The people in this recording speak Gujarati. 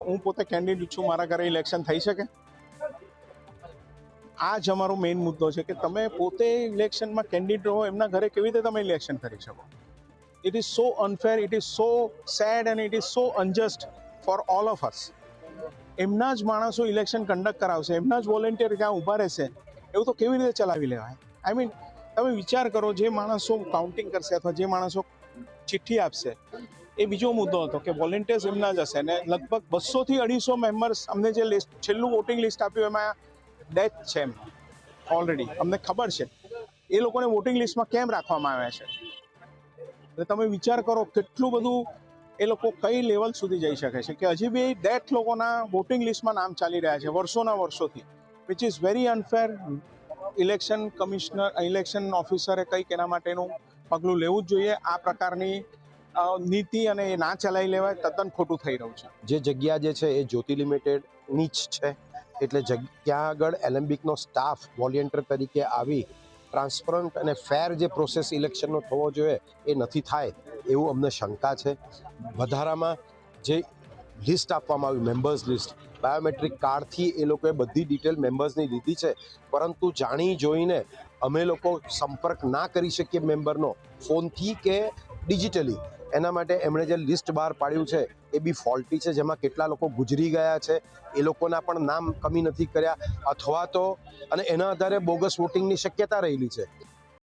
હું પોતે કેન્ડિડેટ છું, મારા ઘરે ઇલેક્શન થઈ શકે? આ જ અમારો મેઇન મુદ્દો છે કે તમે પોતે ઇલેક્શનમાં કેન્ડિડેટ હો, એમના ઘરે કેવી રીતે તમે ઇલેક્શન કરી શકો? It is so unfair, it is so sad and it is so unjust for all of us. એમના જ માણસો ઇલેક્શન કન્ડક્ટ કરાવશે, એમના જ વોલેન્ટિયર ત્યાં ઊભા રહેશે, એવું તો કેવી રીતે ચલાવી લેવાય? આઈ મીન, તમે વિચાર કરો, જે માણસો કાઉન્ટિંગ કરશે અથવા જે માણસો ચિઠ્ઠી આપશે, એ બીજો મુદ્દો હતો કે વોલેન્ટિયર્સ એમના જ હશે ને લગભગ 200 થી 250 મેમ્બર્સ, અમને જે લિસ્ટ છેલ્લું વોટિંગ લિસ્ટ આપ્યું એમાં ડેથ છે એમ ઓલરેડી, અમને ખબર છે. એ લોકોને વોટિંગ લિસ્ટમાં કેમ રાખવામાં આવ્યા છે? એટલે તમે વિચાર કરો કેટલું બધું એ લોકો કઈ લેવલ સુધી જઈ શકે છે કે હજી બી ડેથ લોકોના વોટિંગ લિસ્ટમાં નામ ચાલી રહ્યા છે વર્ષોના વર્ષોથી, which is very unfair. Election commissioner, election ઓફિસરે કંઈક એના માટેનું પગલું લેવું જ જોઈએ. આ પ્રકારની નીતિ અને એ ના ચલાવી લેવાય, તદ્દન ખોટું થઈ રહ્યું છે. જે જગ્યા જે છે એ જ્યોતિ લિમિટેડની જ છે, એટલે ત્યાં આગળ એલેમ્બિકનો સ્ટાફ વોલેન્ટિયર તરીકે આવી ટ્રાન્સપરન્ટ અને ફેર જે પ્રોસેસ ઇલેક્શનનો થવો જોઈએ એ નથી થાય એવું અમને શંકા છે. વધારામાં જે લિસ્ટ આપવામાં આવ્યું, મેમ્બર્સ લિસ્ટ, બાયોમેટ્રિક કાર્ડથી એ લોકોએ બધી ડિટેલ મેમ્બર્સની લીધી છે, પરંતુ જાણી જોઈને અમે લોકો સંપર્ક ના કરી શકીએ મેમ્બરનો ફોનથી કે ડિજિટલી. એના માટે એમણે જે લિસ્ટ બહાર પાડ્યું છે એ બી ફોલ્ટી છે, જેમાં કેટલા લોકો ગુજરી ગયા છે એ લોકોના પણ નામ કમી નથી કર્યા, અથવા તો અને એના આધારે બોગસ વોટિંગની શક્યતા રહેલી છે.